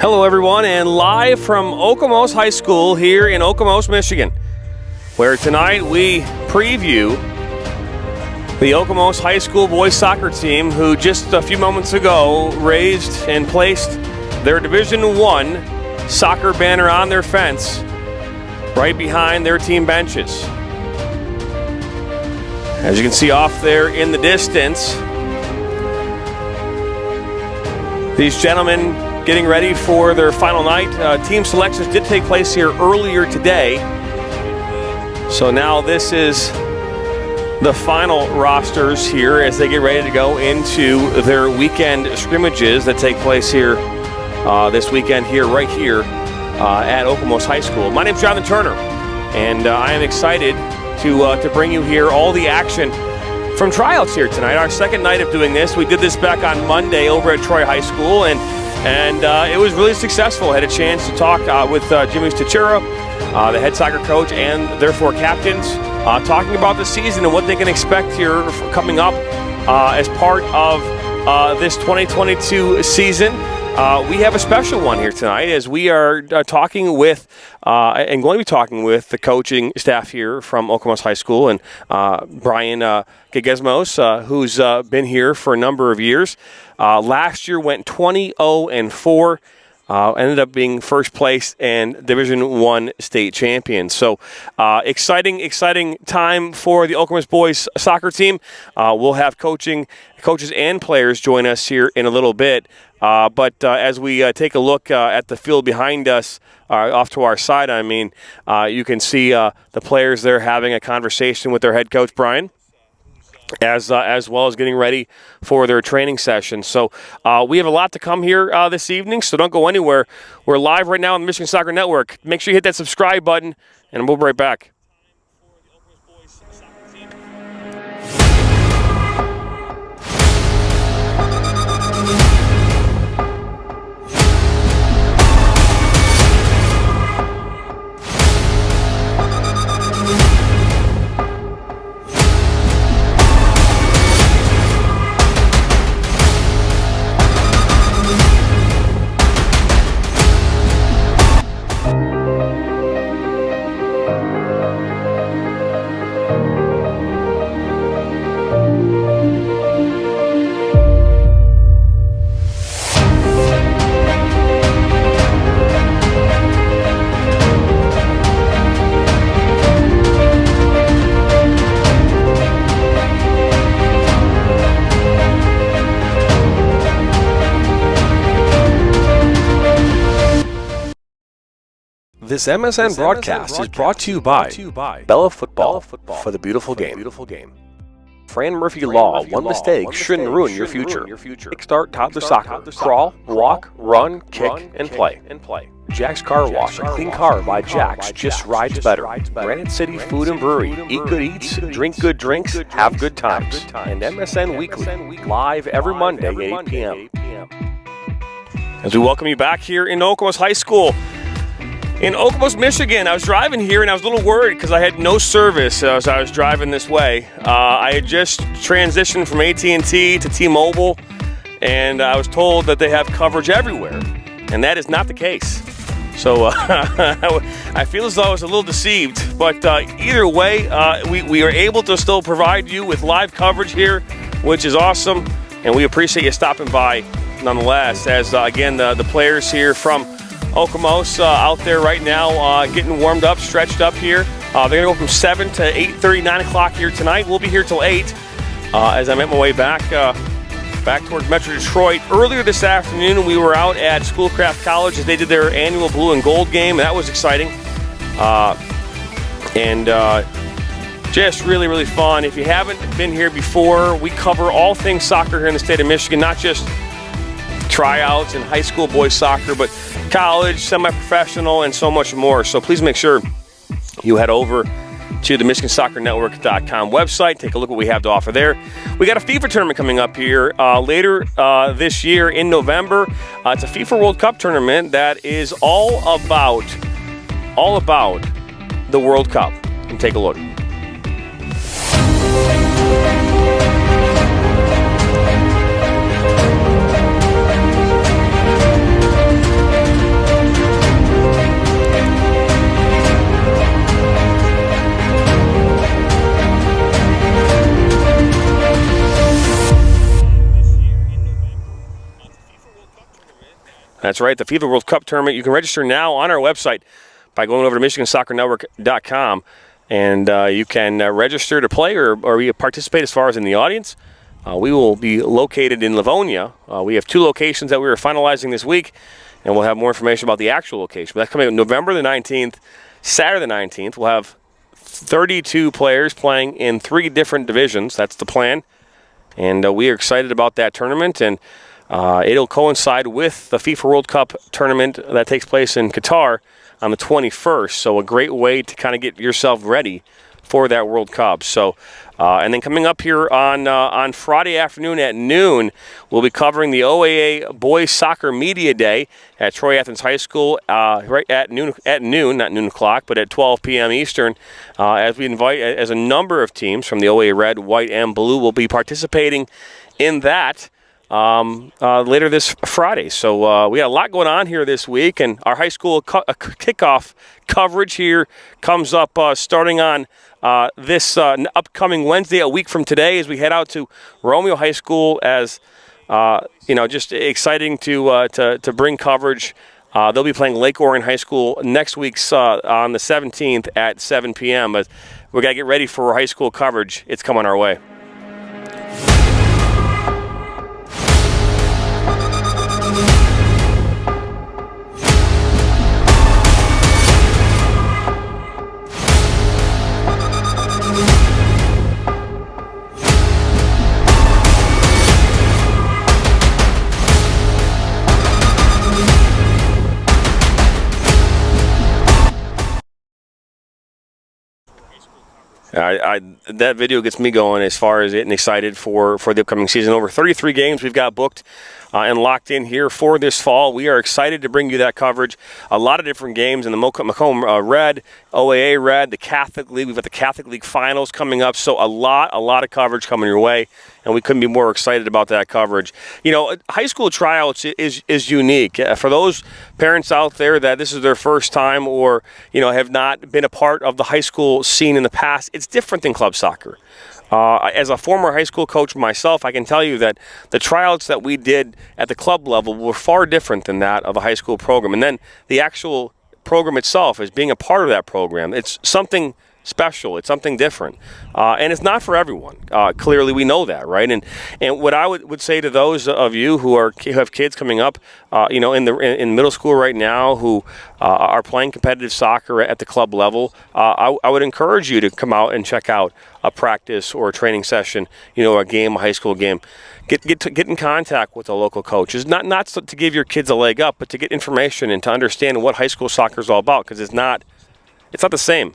Hello everyone, and live from Okemos High School here in Okemos, Michigan, where tonight we preview the Okemos High School boys soccer team, who just a few moments ago raised and placed their Division I soccer banner on their fence right behind their team benches. As you can see off there in the distance, these gentlemen getting ready for their final night. Team selections did take place here earlier today. So now this is the final rosters here as they get ready to go into their weekend scrimmages that take place here this weekend here, right here at Okemos High School. My name is Jonathan Turner, and I am excited to bring you here all the action from tryouts here tonight. Our second night of doing this. We did this back on Monday over at Troy High School, and it was really successful. I had a chance to talk with Jimmy Stachura, the head soccer coach, and their four captains, talking about the season and what they can expect here coming up as part of this 2022 season. We have a special one here tonight as we are talking with and going to be talking with the coaching staff here from Okemos High School, and Brian Gegezmos, who's been here for a number of years. Last year went 20-0-4, ended up being first place and Division I state champion. So exciting time for the Okemos boys soccer team. We'll have coaches and players join us here in a little bit. But as we take a look at the field behind us, off to our side, you can see the players there having a conversation with their head coach, Brian, as well as getting ready for their training session. So we have a lot to come here this evening, so don't go anywhere. We're live right now on the Michigan Soccer Network. Make sure you hit that subscribe button, and we'll be right back. This MSN broadcast is brought to you by Bella Football for the beautiful game. Fran Murphy Law, one mistake shouldn't ruin your future. Kickstart toddler soccer. Crawl, walk, run, kick, and play. Jack's Car Wash, a clean car by Jack's just rides better. Granite City Food and Brewery, eat good eats, drink good drinks, have good times. And MSN Weekly, live every Monday at 8 p.m. As we welcome you back here in Okemos High School in Okemos, Michigan. I was driving here and I was a little worried because I had no service as I was driving this way. I had just transitioned from AT&T to T-Mobile, and I was told that they have coverage everywhere, and that is not the case. So I feel as though I was a little deceived, but either way, we are able to still provide you with live coverage here, which is awesome, and we appreciate you stopping by nonetheless, as again the players here from Okemos out there right now getting warmed up, stretched up here. They're going to go from 7 to 8:30, 9 o'clock here tonight. We'll be here till 8 as I make my way back towards Metro Detroit. Earlier this afternoon, we were out at Schoolcraft College as they did their annual blue and gold game. That was exciting. Just really, really fun. If you haven't been here before, we cover all things soccer here in the state of Michigan, not just tryouts and high school boys soccer, but college, semi-professional, and so much more. So please make sure you head over to the MichiganSoccerNetwork.com website. Take a look at what we have to offer there. We got a FIFA tournament coming up here later this year in November. It's a FIFA World Cup tournament that is all about the World Cup. And take a look. That's right, the FIFA World Cup Tournament. You can register now on our website by going over to MichiganSoccerNetwork.com, and you can register to play or you participate as far as in the audience. We will be located in Livonia. We have 2 locations that we are finalizing this week, and we'll have more information about the actual location. But that's coming up November the 19th, Saturday the 19th. We'll have 32 players playing in 3 different divisions. That's the plan, and we are excited about that tournament. And it'll coincide with the FIFA World Cup tournament that takes place in Qatar on the 21st. So a great way to kind of get yourself ready for that World Cup. So, and then coming up here on Friday afternoon at noon, we'll be covering the OAA Boys Soccer Media Day at Troy Athens High School right at noon, not noon o'clock, but at 12 p.m. Eastern, as we invite, as a number of teams from the OAA Red, White, and Blue will be participating in that later this Friday. So we got a lot going on here this week, and our high school kickoff coverage here comes up starting on this upcoming Wednesday, a week from today, as we head out to Romeo High School. As just exciting to bring coverage. They'll be playing Lake Orion High School next week on the 17th at 7 p.m. But we got to get ready for high school coverage. It's coming our way. That video gets me going as far as getting excited for the upcoming season. Over 33 games we've got booked and locked in here for this fall. We are excited to bring you that coverage. A lot of different games in the Macomb Red, OAA Red, the Catholic League. We've got the Catholic League finals coming up, so a lot of coverage coming your way, and we couldn't be more excited about that coverage. High school tryouts is unique. For those parents out there that this is their first time or have not been a part of the high school scene in the past, it's different than club soccer. As a former high school coach myself, I can tell you that the tryouts that we did at the club level were far different than that of a high school program. And then the actual program itself, as being a part of that program, it's something special. It's something different. And it's not for everyone. Clearly, we know that, right? And what I would say to those of you who have kids coming up, in middle school right now who are playing competitive soccer at the club level, I would encourage you to come out and check out a practice or a training session, a game, a high school game. Get in contact with a local coach. It's not to give your kids a leg up, but to get information and to understand what high school soccer is all about, because it's not the same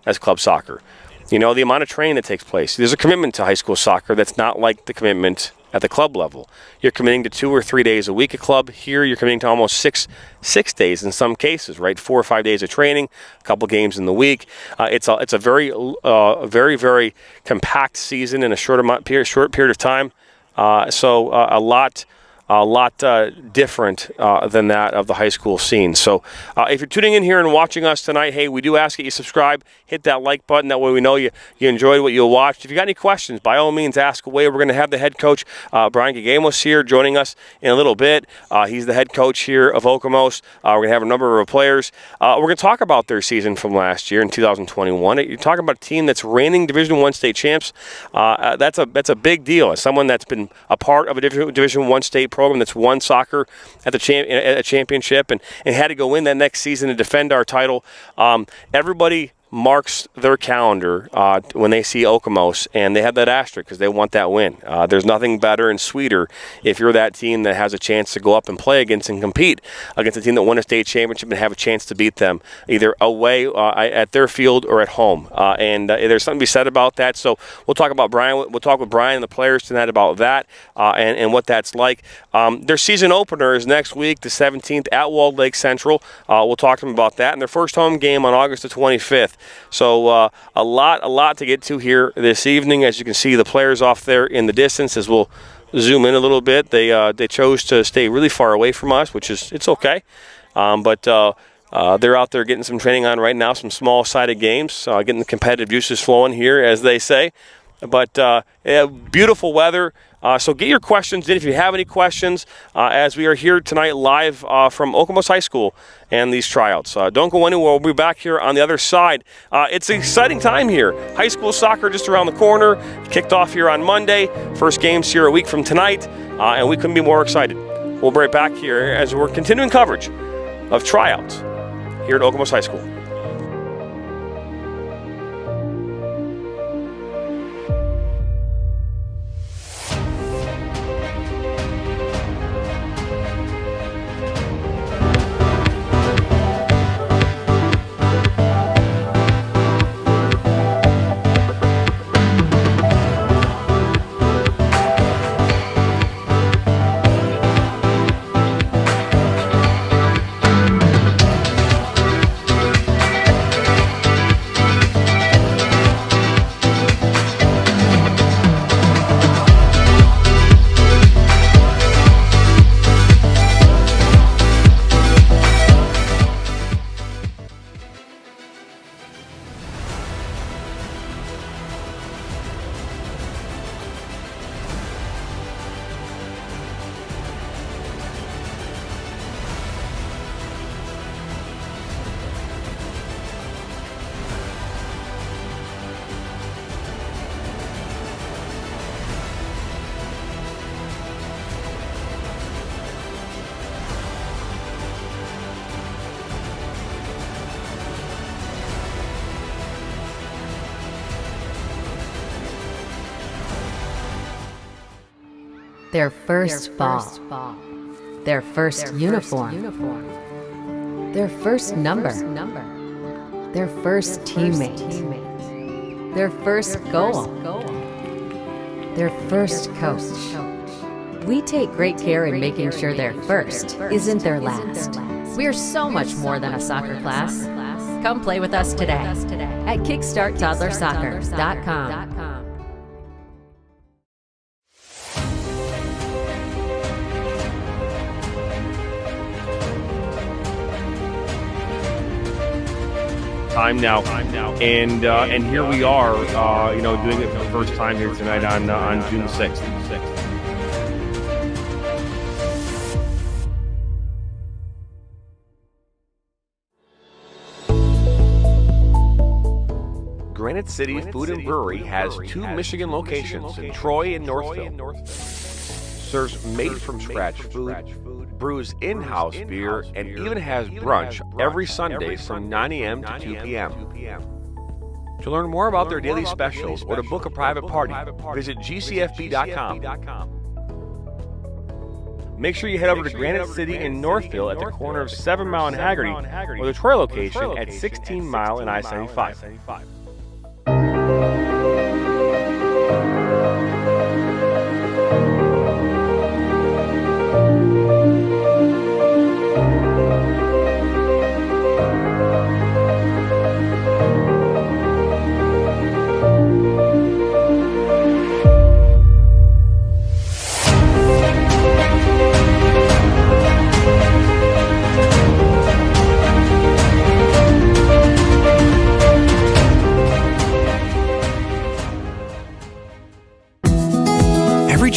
as club soccer. The amount of training that takes place. There's a commitment to high school soccer that's not like the commitment at the club level. You're committing to 2 or 3 days a week at club. Here, you're committing to almost six days in some cases, right? 4 or 5 days of training, a couple games in the week. It's a very, very compact season in a short period of time. So a lot a lot different than that of the high school scene. So if you're tuning in here and watching us tonight, hey, we do ask that you subscribe, hit that like button. That way we know you enjoyed what you watched. If you got any questions, by all means, ask away. We're going to have the head coach, Tryouts-Okemos, here joining us in a little bit. He's the head coach here of Okemos. We're going to have a number of players. We're going to talk about their season from last year in 2021. You're talking about a team that's reigning Division I state champs. That's a big deal. As someone that's been a part of a Division I state program that's won soccer at a championship and had to go in that next season to defend our title, everybody marks their calendar when they see Okemos, and they have that asterisk because they want that win. There's nothing better and sweeter if you're that team that has a chance to go up and play against and compete against a team that won a state championship and have a chance to beat them either away at their field or at home. And there's something to be said about that. So we'll talk about Brian. We'll talk with Brian and the players tonight about that and what that's like. Their season opener is next week, the 17th, at Walled Lake Central. We'll talk to them about that. And their first home game on August the 25th. So a lot to get to here this evening. As you can see, the players off there in the distance. As we'll zoom in a little bit, they chose to stay really far away from us, which is it's okay. But they're out there getting some training on right now, some small-sided games, getting the competitive juices flowing here, as they say. But beautiful weather. So get your questions in if you have any questions as we are here tonight live from Okemos High School and these tryouts. Don't go anywhere. We'll be back here on the other side. It's an exciting time here. High school soccer just around the corner. Kicked off here on Monday. First games here a week from tonight. And we couldn't be more excited. We'll be right back here as we're continuing coverage of tryouts here at Okemos High School. Their first ball, their first uniform, their first number, their first teammate, their first goal, their first coach. We take great care in making sure their first isn't their last. We're so much more than a soccer class. Come play with us today at kickstarttoddlersoccer.com. Time now, and here we are, doing it for the first time here tonight on June 6th. Granite City Food and Brewery has two Michigan locations in Troy and Northville. Serves made-from-scratch food, brews in-house beer, and even has brunch every Sunday from 9 a.m. to 2 p.m. To learn more about their daily specials or to book a private party, visit gcfb.com. Make sure you head over to Granite City in Northville at the corner of 7 Mile and Haggerty, or the Troy location at 16 Mile and I-75.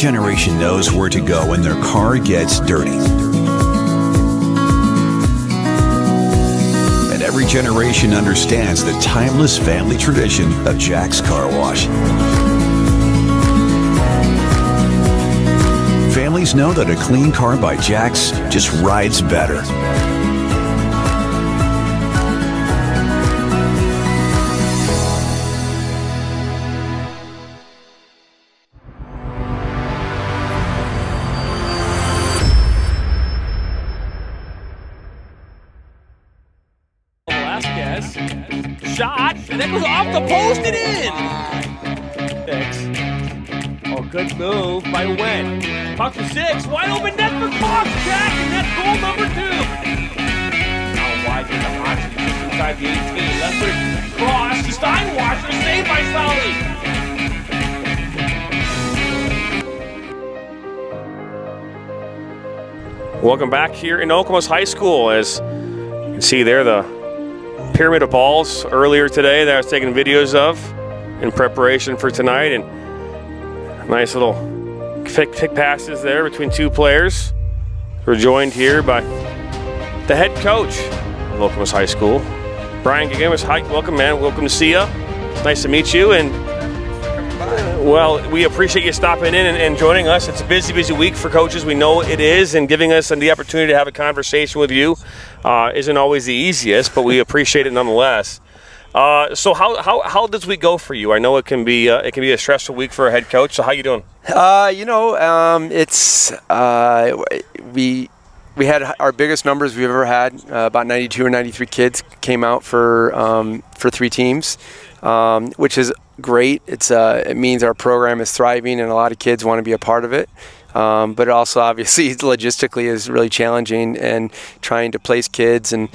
generation knows where to go when their car gets dirty. And every generation understands the timeless family tradition of Jack's Car Wash. Families know that a clean car by Jack's just rides better. Shot, and that goes off the post and in. Oh, good move by Wen. Puck to 6, wide open net for Cox, Jack, and that's goal number 2. Now wide to the Hawks, just inside the 18. Left foot cross to Steinwasser, saved by Sully. Welcome back here in Okemos High School. As you can see there, the pyramid of balls earlier today that I was taking videos of in preparation for tonight, and nice little pick passes there between two players. We're joined here by the head coach of Okemos High School, Brian Gigamus. Hi, welcome, man. Welcome to see you. Nice to meet you. And well, we appreciate you stopping in and joining us. It's a busy week for coaches. We know it is, and giving us the opportunity to have a conversation with you isn't always the easiest, but we appreciate it nonetheless. So how does we go for you? I know it can be a stressful week for a head coach. So how you doing? We had our biggest numbers we've ever had. About 92 or 93 kids came out for 3 teams, which is great. It means our program is thriving and a lot of kids want to be a part of it. But it also obviously logistically is really challenging, and trying to place kids and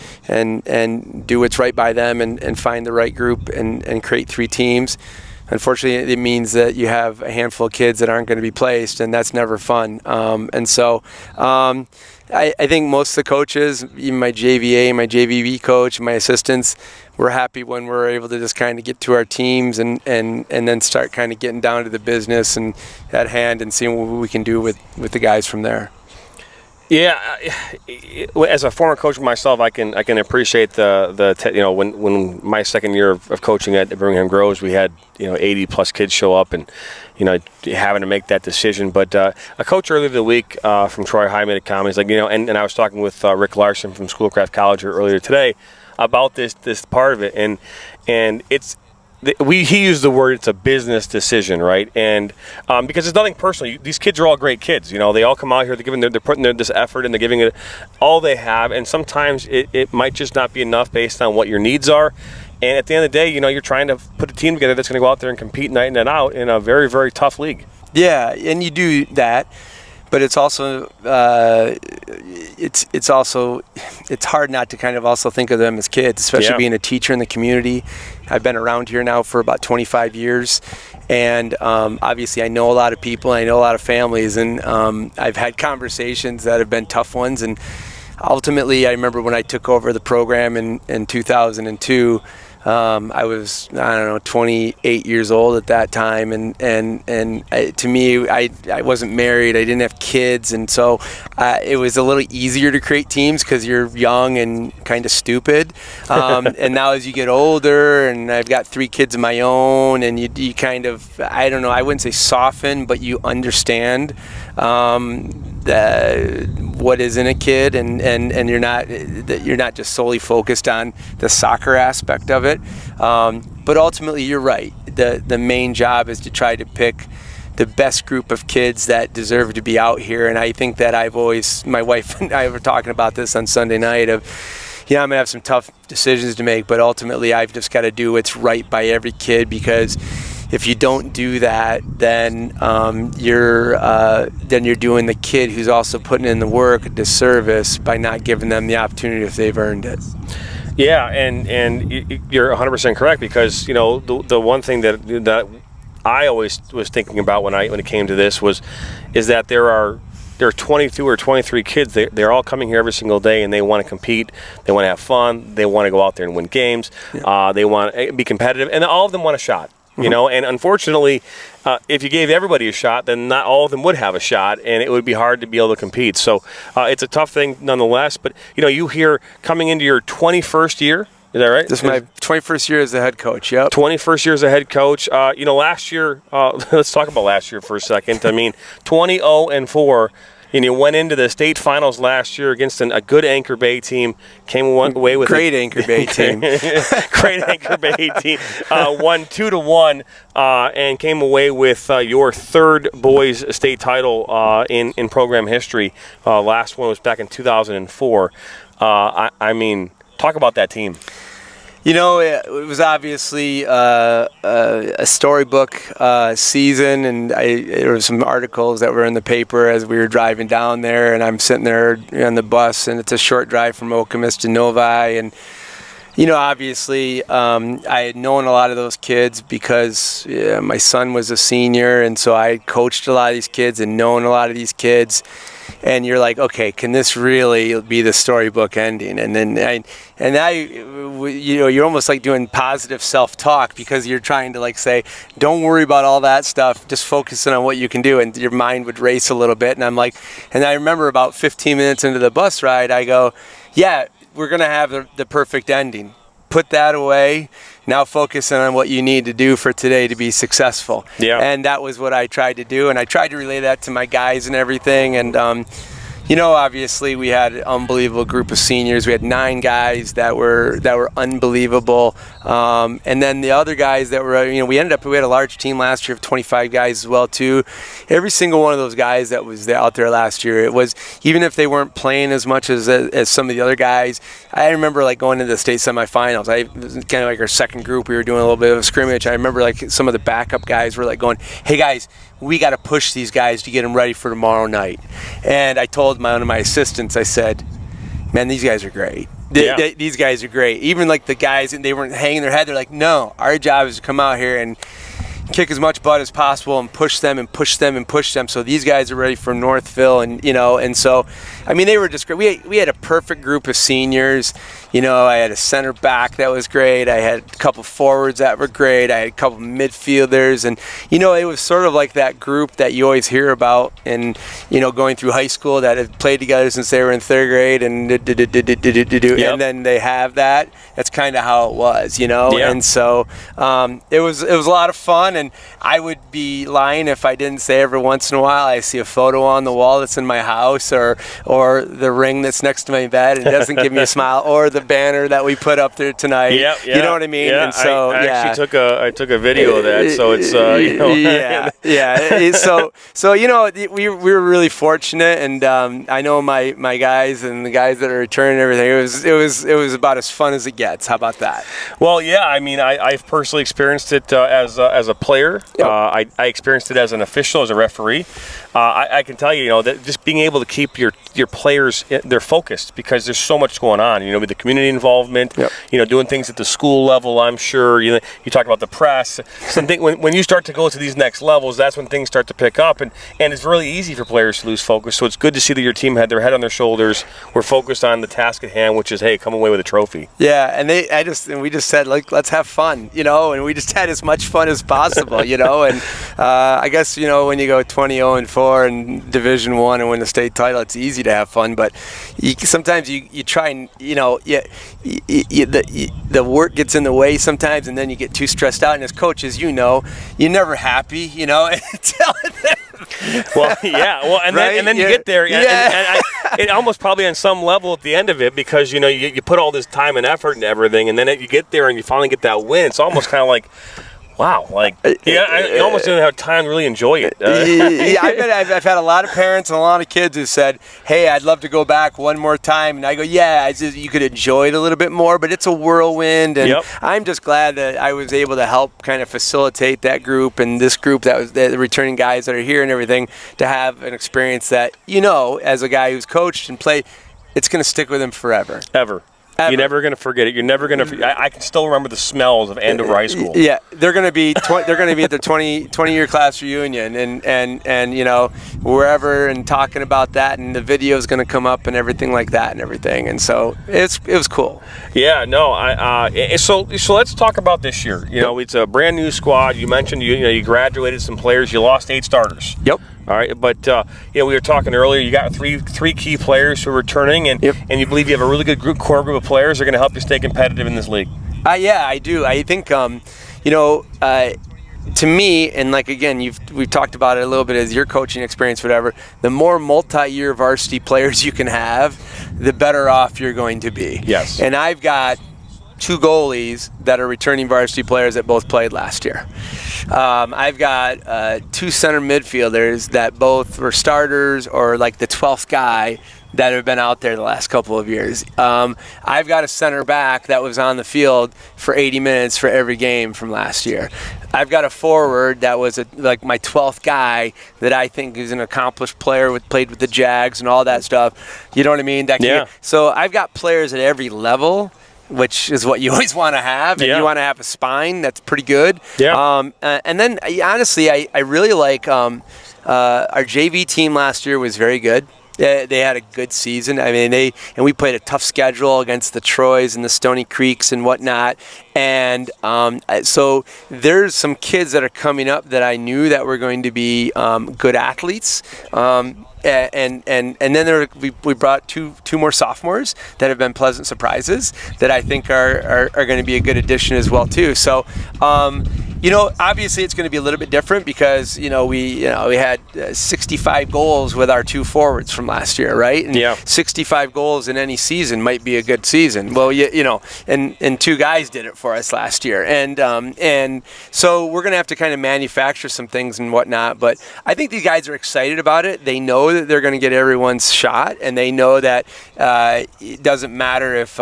do what's right by them and find the right group and create 3 teams. Unfortunately, it means that you have a handful of kids that aren't going to be placed, and that's never fun. I think most of the coaches, even my JVA, my JVB coach, my assistants, we're happy when we're able to just kind of get to our teams and then start kind of getting down to the business and at hand and seeing what we can do with the guys from there. Yeah, as a former coach myself, I can appreciate when my second year of coaching at Birmingham Groves, we had 80 plus kids show up and having to make that decision. But a coach earlier the week from Troy High made a comment. He's like, and I was talking with Rick Larson from Schoolcraft College earlier today about this part of it, and it's. He used the word, it's a business decision, right? And because it's nothing personal. These kids are all great kids. They all come out here, they're putting this effort and they're giving it all they have. And sometimes it might just not be enough based on what your needs are. And at the end of the day, you're trying to put a team together that's going to go out there and compete night in and out in a very, very tough league. Yeah, and you do that. But it's also it's hard not to kind of also think of them as kids, especially being a teacher in the community. I've been around here now for about 25 years, and obviously I know a lot of people, I know a lot of families, and I've had conversations that have been tough ones. And ultimately, I remember when I took over the program in 2002. I was 28 years old at that time, and to me, I wasn't married, I didn't have kids, and so it was a little easier to create teams because you're young and kind of stupid. And now as you get older, and I've got 3 kids of my own, and you kind of, I wouldn't say soften, but you understand what is in a kid, and you're not just solely focused on the soccer aspect of it. But ultimately, you're right. The main job is to try to pick the best group of kids that deserve to be out here. And I think that my wife and I were talking about this on Sunday night I'm going to have some tough decisions to make, but ultimately I've just got to do what's right by every kid, because if you don't do that, then you're doing the kid who's also putting in the work a disservice by not giving them the opportunity if they've earned it. Yeah, and you're 100% correct, because the one thing that I always was thinking about when it came to this is that there are 22 or 23 kids. They're all coming here every single day, and they want to compete. They want to have fun. They want to go out there and win games. They want to be competitive, and all of them want a shot. you know, and unfortunately, if you gave everybody a shot, then not all of them would have a shot, and it would be hard to be able to compete. So it's a tough thing nonetheless. But, you know, you hear coming into your 21st year, is that right? This is my 21st year as a head coach, yep. 21st year as a head coach. You know, last year, let's talk about last year for a second. I mean, 20-0-4. And you went into the state finals last year against a good Anchor Bay team. Came away with great Anchor Bay team. Great Anchor Bay team. Won 2-1 and came away with your third boys state title in program history. Last one was back in 2004. I mean, talk about that team. You know, it was obviously a storybook season, and there were some articles that were in the paper as we were driving down there, and I'm sitting there on the bus, and it's a short drive from Okemos to Novi, and you know, obviously, I had known a lot of those kids because my son was a senior, and so I had coached a lot of these kids and known a lot of these kids. And you're like, okay, can this really be the storybook ending? And then you know, you're almost like doing positive self-talk because you're trying to like say, don't worry about all that stuff, just focusing on what you can do. And your mind would race a little bit. And I'm like, and I remember about 15 minutes into the bus ride, I go, yeah, we're going to have the perfect ending. Put that away. Now focusing on what you need to do for today to be successful. Yeah. And that was what I tried to do. And I tried to relay that to my guys and everything. And, you know, obviously we had an unbelievable group of seniors. We had 9 guys that were unbelievable. And then the other guys that were, you know, we had a large team last year of 25 guys as well too. Every single one of those guys that was out there last year, it was, even if they weren't playing as much as some of the other guys, I remember like going into the state semifinals. It was kind of like our second group. We were doing a little bit of a scrimmage. I remember like some of the backup guys were like going, hey guys, we got to push these guys to get them ready for tomorrow night. And I told one of my assistants, I said, man, these guys are great. These guys are great. Even like the guys, and they weren't hanging their head. They're like, no, our job is to come out here and kick as much butt as possible and push them and push them and push them. So these guys are ready for Northville, and you know, and so I mean they were just great. We had a perfect group of seniors. You know, I had a center back that was great. I had a couple forwards that were great. I had a couple midfielders, and you know, it was sort of like that group that you always hear about, and you know, going through high school that had played together since they were in 3rd grade, and and then they have that. That's kind of how it was, you know. Yeah. And so it was a lot of fun, and I would be lying if I didn't say every once in a while I see a photo on the wall that's in my house, or the ring that's next to my bed and it doesn't give me a smile, or the banner that we put up there tonight. Yeah. You know what I mean? Yeah, and so I actually took a video of that, so it's you know. yeah. So you know, we were really fortunate, and I know my guys and the guys that are returning everything. It was about as fun as it gets. How about that? Well, yeah. I mean, I've personally experienced it as a player. Yep. I experienced it as an official, as a referee. I can tell you, you know, that just being able to keep your players, they're focused because there's so much going on. You know, with the community involvement, yep. You know, doing things at the school level. I'm sure you talk about the press. Something when you start to go to these next levels, that's when things start to pick up, and it's really easy for players to lose focus. So it's good to see that your team had their head on their shoulders. We're focused on the task at hand, which is, hey, come away with a trophy. Yeah, and we just said, like, let's have fun, you know, and we just had as much fun as possible, you know, and I guess, you know, when you go 20-0-4 in Division I and win the state title, it's easy to have fun, but sometimes you try and, you know, the work gets in the way sometimes, and then you get too stressed out, and as coaches, you know, you're never happy, you know, until Well, yeah. Well, and right? then you get there, and it almost probably on some level at the end of it, because you know you put all this time and effort into everything, and then you get there and you finally get that win. It's almost kind of like, wow, like I almost didn't have time to really enjoy it. Yeah, I've had a lot of parents and a lot of kids who said, "Hey, I'd love to go back one more time," and I go, "Yeah, you could enjoy it a little bit more, but it's a whirlwind." And I'm just glad that I was able to help kind of facilitate that group and this group that was the returning guys that are here and everything, to have an experience that, you know, as a guy who's coached and played, it's going to stick with him forever. Ever. You're never going to forget it. You're never going to. I can still remember the smells of Andover High School. Yeah, they're going to be they're going to be at their 20-year class reunion and you know, wherever, and talking about that, and the video is going to come up and everything like that and everything. And so it was cool. Yeah, no. So let's talk about this year. You know, it's a brand new squad. You mentioned you graduated some players. You lost 8 starters. Yep. All right, but we were talking earlier. You got three key players who are returning, and you believe you have a really good core group of players that are going to help you stay competitive in this league. Yeah, I do. I think to me, and like again, we've talked about it a little bit as your coaching experience, whatever. The more multi-year varsity players you can have, the better off you're going to be. Yes. And I've got 2 goalies that are returning varsity players that both played last year. I've got 2 center midfielders that both were starters or like the 12th guy that have been out there the last couple of years. I've got a center back that was on the field for 80 minutes for every game from last year. I've got a forward that was like my 12th guy that I think is an accomplished player, played with the Jags and all that stuff. You know what I mean? So I've got players at every level, which is what you always want to have. And you want to have a spine that's pretty good. Yeah. And then, honestly, I really like our JV team last year was very good. They had a good season. I mean, we played a tough schedule against the Troys and the Stony Creeks and whatnot. And so there's some kids that are coming up that I knew that were going to be good athletes. And then we brought two more sophomores that have been pleasant surprises that I think are going to be a good addition as well too. So obviously it's going to be a little bit different because we had 65 goals with our 2 forwards from last year, right? And 65 goals in any season might be a good season. Well, and 2 guys did it for us last year, and so we're going to have to kind of manufacture some things and whatnot. But I think these guys are excited about it. They know that they're going to get everyone's shot, and they know that it doesn't matter if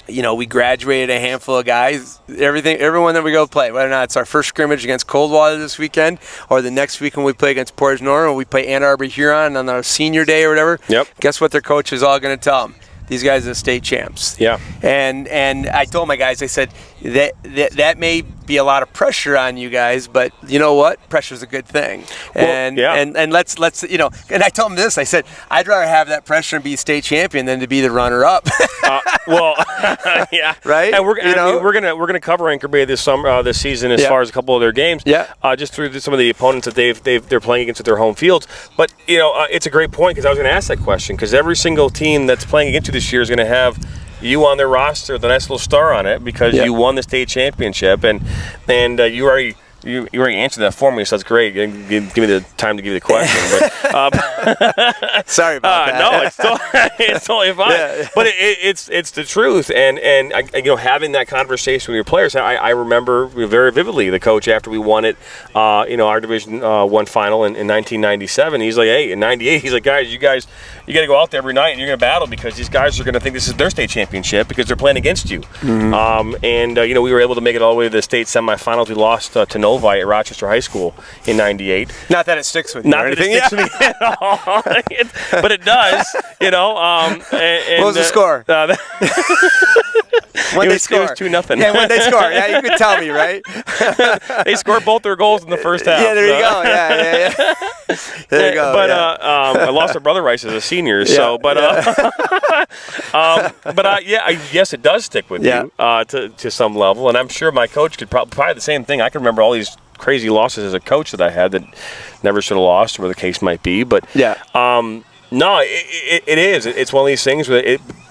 we graduated a handful of guys, everyone that we go play, whether or not it's our first scrimmage against Coldwater this weekend or the next weekend we play against Portage Northern or we play Ann Arbor Huron on our senior day or whatever. Yep. Guess what their coach is all going to tell them? These guys are state champs. Yeah. And I told my guys, I said, that may be a lot of pressure on you guys, but you know what? Pressure's a good thing. And let's and I told them this. I said, I'd rather have that pressure and be state champion than to be the runner-up. Yeah. Right? And we're gonna cover Anchor Bay this season as far as a couple of their games. Yeah. Just through some of the opponents that they're playing against at their home fields. But it's a great point because I was going to ask that question because every single team that's playing against you this year is going to have you on their roster, the nice little star on it because you won the state championship and you already answered that for me, so that's great. Give me the time to give you the question. But, sorry about that. No, it's totally fine. Yeah. But it's the truth, and having that conversation with your players. I remember very vividly the coach after we won it, our Division 1 final in 1997. He's like, hey, in '98, he's like, guys, you got to go out there every night and you're going to battle because these guys are going to think this is their state championship because they're playing against you. Mm-hmm. We were able to make it all the way to the state semifinals. We lost to Novi at Rochester High School in '98. Not that it sticks with you. Not that it sticks with me at all. But it does, what was the score? When they score. It was 2-0. Yeah, when they score. Yeah, you could tell me, right? They scored both their goals in the first half. Yeah, there you go. Yeah. There you go. But I lost a brother Rice as a senior. So, yes, it does stick with you to some level, and I'm sure my coach could probably the same thing. I can remember all these crazy losses as a coach that I had that never should have lost, or the case might be. But no, it is. It's one of these things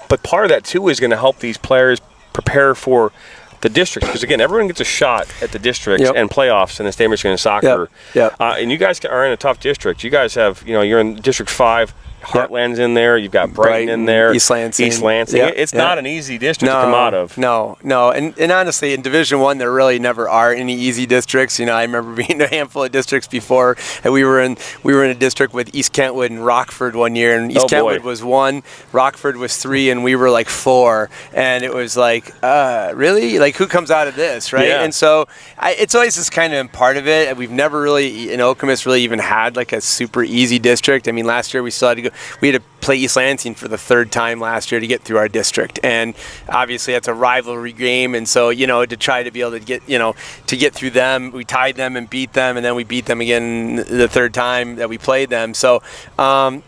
but part of that too is going to help these players prepare for the districts because again, everyone gets a shot at the districts and playoffs in the state Michigan soccer. And you guys are in a tough district. You guys have, you're in District 5. Heartland's in there. You've got Brighton in there. East Lansing. It's not an easy district to come out of. No. And honestly, in Division 1, there really never are any easy districts. I remember being in a handful of districts before. And we were in a district with East Kentwood and Rockford one year. And East Kentwood was 1, Rockford was 3, and we were like 4. And it was like, really? Like, who comes out of this, right? Yeah. And so it's always just kind of been part of it. We've never really, in Okemos, really even had like a super easy district. I mean, last year we still had to go we had to play East Lansing for the 3rd time last year to get through our district, and obviously that's a rivalry game, and so to try to be able to get through them, we tied them and beat them, and then we beat them again the 3rd time that we played them. So I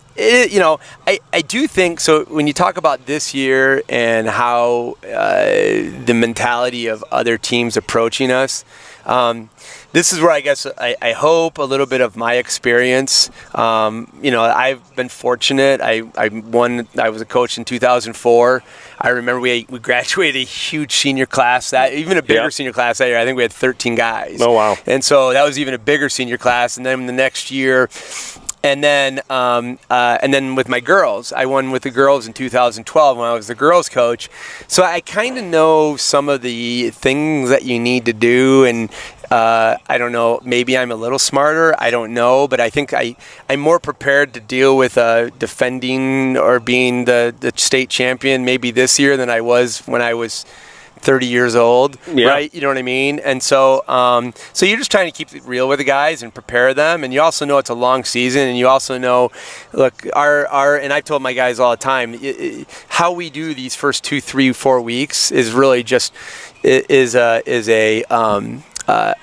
do think so. When you talk about this year and how the mentality of other teams approaching us, this is where I guess I hope a little bit of my experience. I've been fortunate. I was a coach in 2004. I remember we graduated a huge senior class, even a bigger senior class that year. I think we had 13 guys. Oh, wow. And so that was even a bigger senior class. And then the next year, and then with my girls, I won with the girls in 2012 when I was the girls coach. So I kind of know some of the things that you need to do, and I don't know, maybe I'm a little smarter, I don't know, but I think I'm more prepared to deal with defending or being the state champion maybe this year than I was when I was 30 years old, right? You know what I mean? And so so you're just trying to keep it real with the guys and prepare them, and you also know it's a long season, and you also know, look, and I've told my guys all the time, how we do these first 2, 3, 4 weeks is really just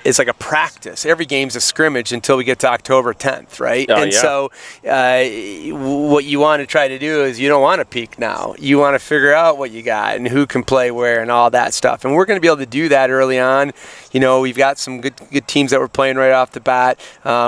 it's like a practice. Every game's a scrimmage until we get to October 10th, right? So what you want to try to do is you don't want to peak now. You want to figure out what you got and who can play where and all that stuff. And we're going to be able to do that early on. We've got some good teams that we're playing right off the bat.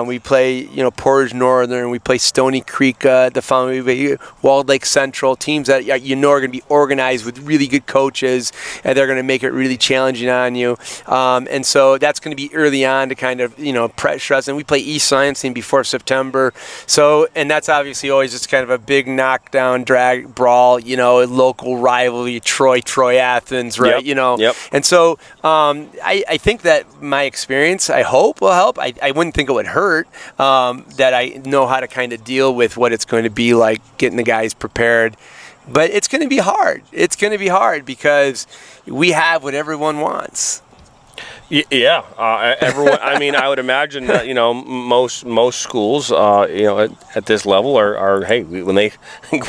We play, Portage Northern. We play Stony Creek the following week. Walled Lake Central. Teams that are going to be organized with really good coaches, and they're going to make it really challenging on you. And so that's going to be early on to kind of, pressure us. And we play East Lansing before September. So, and that's obviously always just kind of a big knockdown, drag, brawl, a local rivalry, Troy Athens, right? Yep. And so I think that my experience, I hope, will help. I wouldn't think it would hurt, that I know how to kind of deal with what it's going to be like getting the guys prepared. But it's going to be hard. It's going to be hard because we have what everyone wants. Yeah, everyone. I mean, I would imagine that most schools, at this level are hey, when they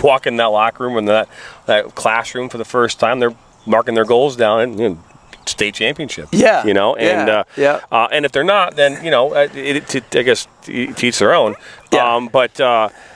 walk in that locker room and that classroom for the first time, they're marking their goals down and state championship. Yeah, and if they're not, then I guess to each their own. Yeah. But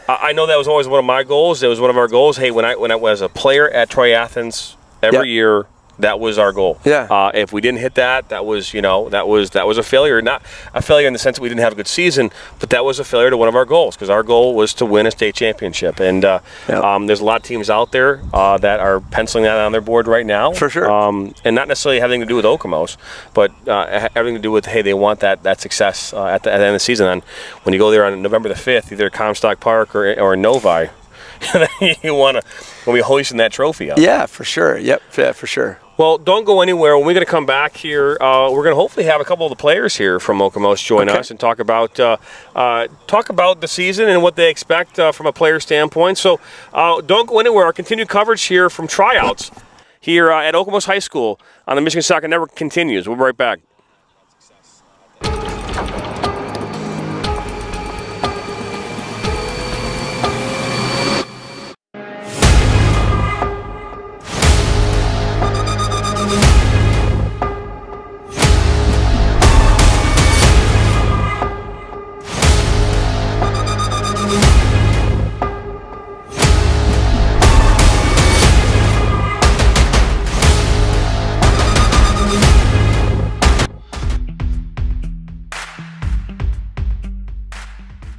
I know that was always one of my goals. It was one of our goals. Hey, when I was a player at Troy Athens every year. That was our goal. Yeah. If we didn't hit that, that was a failure. Not a failure in the sense that we didn't have a good season, but that was a failure to one of our goals because our goal was to win a state championship. And there's a lot of teams out there that are penciling that on their board right now. For sure. And not necessarily having to do with Okemos, but having to do with, hey, they want that success at the end of the season. And when you go there on November the 5th, either Comstock Park or Novi, you want to be hoisting that trophy up. Yeah, for sure. Yep, yeah, for sure. Well, don't go anywhere. When we're going to come back here, we're going to hopefully have a couple of the players here from Okemos join us and talk about the season and what they expect from a player standpoint. So don't go anywhere. Our continued coverage here from tryouts here at Okemos High School on the Michigan Soccer Network continues. We'll be right back.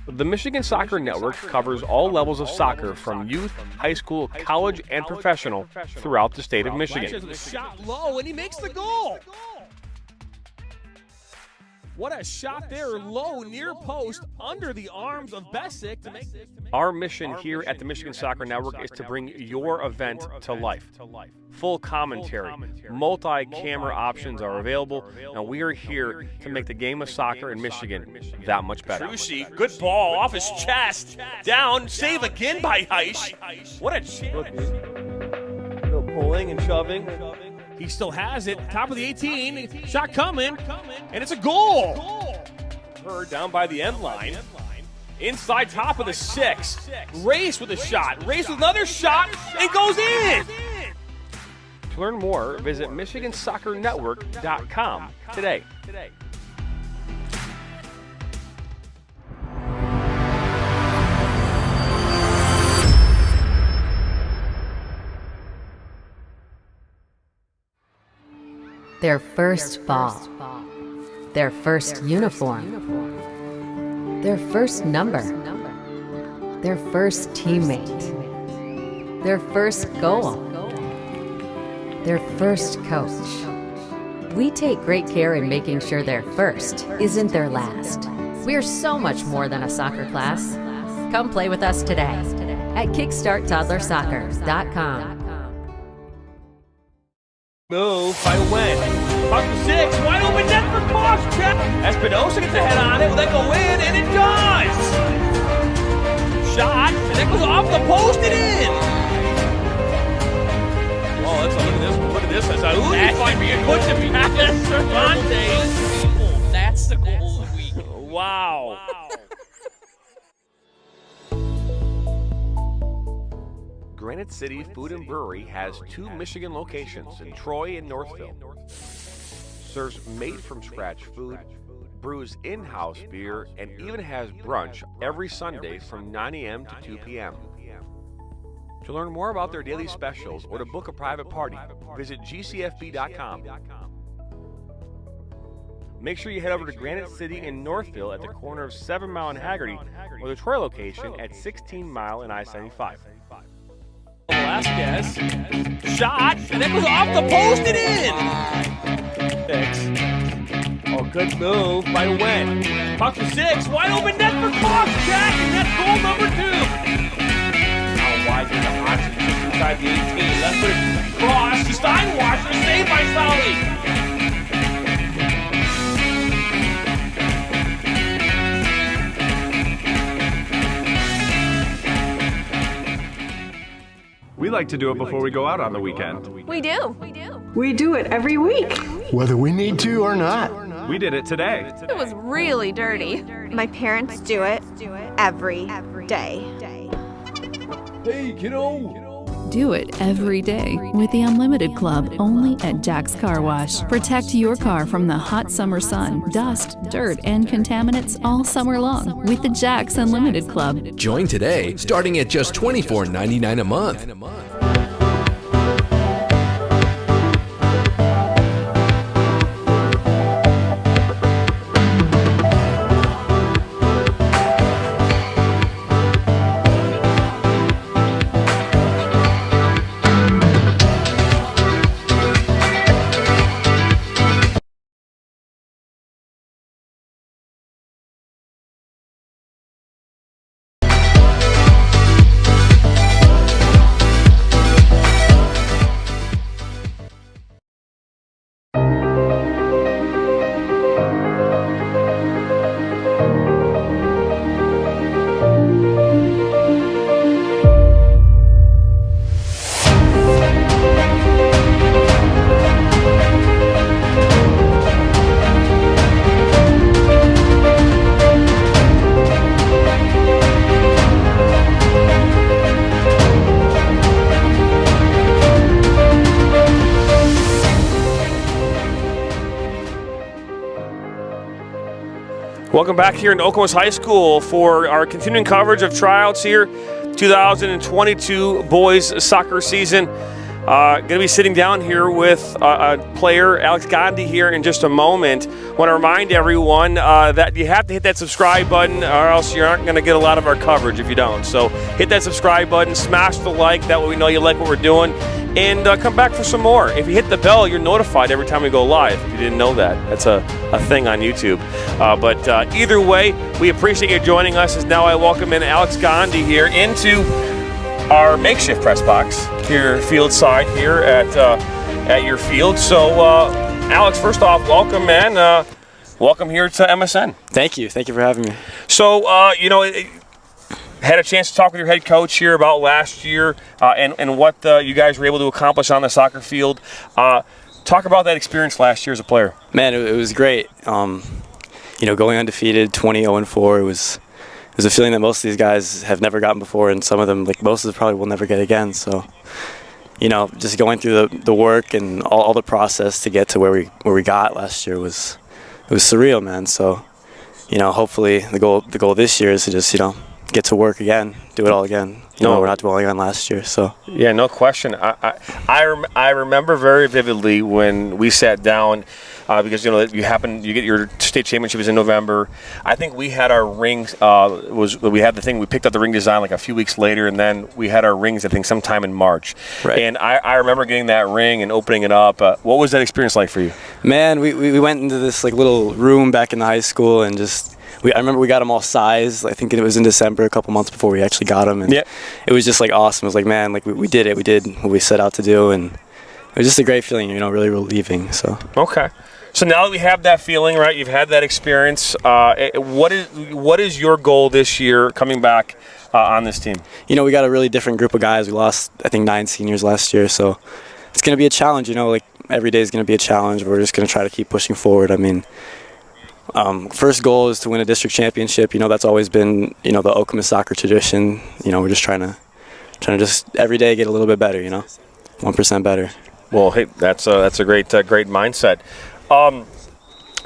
The Michigan Soccer Network covers all levels of soccer from youth, high school, college, and professional throughout the state of Michigan. The shot low, and he makes the goal. What a shot there, low, near post, under the arms of Bessick to make this. Our mission here at the Michigan Soccer Network is to bring your event to life. Full commentary, multi-camera options are available, and we are here to make the game of soccer in Michigan that much better. Trucci, good ball off his chest, down, save again by Heisch. What a chance. Little pulling and shoving. He still has it, top of the 18, shot coming, and it's a goal. Down by the end line. Inside top of the 6. Race with a shot. Race with another shot. And goes in. To learn more, visit MichiganSoccerNetwork.com today. Their first ball, their first uniform, their first number, their first teammate, their first goal, their first coach. We take great care in making sure their first isn't their last. We're so much more than a soccer class. Come play with us today at KickstartToddlerSoccer.com. Move by Wen. Puck to 6. Wide open net for Koscheck. Espinosa gets a head on it. Will that go in? And it does. Shot. And that goes off the post and in. Oh, look at this one. Look at this one. That might be a good pass. Cervantes. That's the goal of the week. Wow. Granite City Food and Brewery has 2 Michigan locations in Troy and Northville. Serves made-from-scratch food, brews in-house beer, and even has brunch every Sunday from 9 a.m. to 2 p.m. To learn more about their daily specials or to book a private party, visit gcfb.com. Make sure you head over to Granite City in Northville at the corner of 7 Mile and Haggerty, or the Troy location at 16 Mile and I-75. Velasquez, shot, and that goes off the post and in. 6. Oh, good move by Wen. Puck to 6, wide open net for Koscheck, and that's goal number 2. How wide is the option just inside the 18? Left foot cross to Steinwasser, saved by Solly. We like to do it before we go out on the weekend. We do. We do it every week. Whether we need to or not. We did it today. It was really dirty. My parents do it every day. Hey, kiddo! Do it every day with the Unlimited Club only at Jack's Car Wash. Protect your car from the hot summer sun, dust, dirt, and contaminants all summer long with the Jack's Unlimited Club. Join today, starting at just $24.99 a month. Welcome back here in Okemos High School for our continuing coverage of tryouts here, 2022 boys soccer season. Going to be sitting down here with a player, Alex Gandhi, here in just a moment. Want to remind everyone that you have to hit that subscribe button or else you aren't going to get a lot of our coverage if you don't. So hit that subscribe button, smash the like, that way we know you like what we're doing, and come back for some more. If you hit the bell, you're notified every time we go live. If you didn't know that, that's a thing on YouTube. But either way, we appreciate you joining us as now I welcome in Alex Gandhi here into our makeshift press box here, field side here at your field. So, Alex, first off, welcome, man. Welcome here to MSN. Thank you for having me. So, had a chance to talk with your head coach here about last year and what you guys were able to accomplish on the soccer field. Talk about that experience last year as a player. Man, it was great. Going undefeated, 20-0-4, it there's a feeling that most of these guys have never gotten before, and some of them, like most of them, probably will never get again. So, you know, just going through the work and all the process to get to where we got last year was surreal, man. So, you know, hopefully the goal this year is to just, you know, get to work again, do it all again. You know, we're not dwelling on last year. So yeah, no question. I remember very vividly when we sat down because you know you get your state championships in November. I think we had our rings. We had the thing. We picked up the ring design like a few weeks later, and then we had our rings I think sometime in March. Right. And I remember getting that ring and opening it up. What was that experience like for you? Man, we went into this like little room back in the high school and just. I remember we got them all sized. I think it was in December, a couple months before we actually got them, and it was just like awesome. It was like, man, like we did it. We did what we set out to do, and it was just a great feeling. You know, really relieving. So okay. So now that we have that feeling, right? You've had that experience. What is your goal this year coming back on this team? You know, we got a really different group of guys. We lost, I think, 9 seniors last year, so it's going to be a challenge. You know, like every day is going to be a challenge. We're just going to try to keep pushing forward. I mean. First goal is to win a district championship. You know, that's always been, you know, the Okemos soccer tradition. You know, we're just trying to just every day get a little bit better, you know, 1% better. Well, hey, that's a great mindset.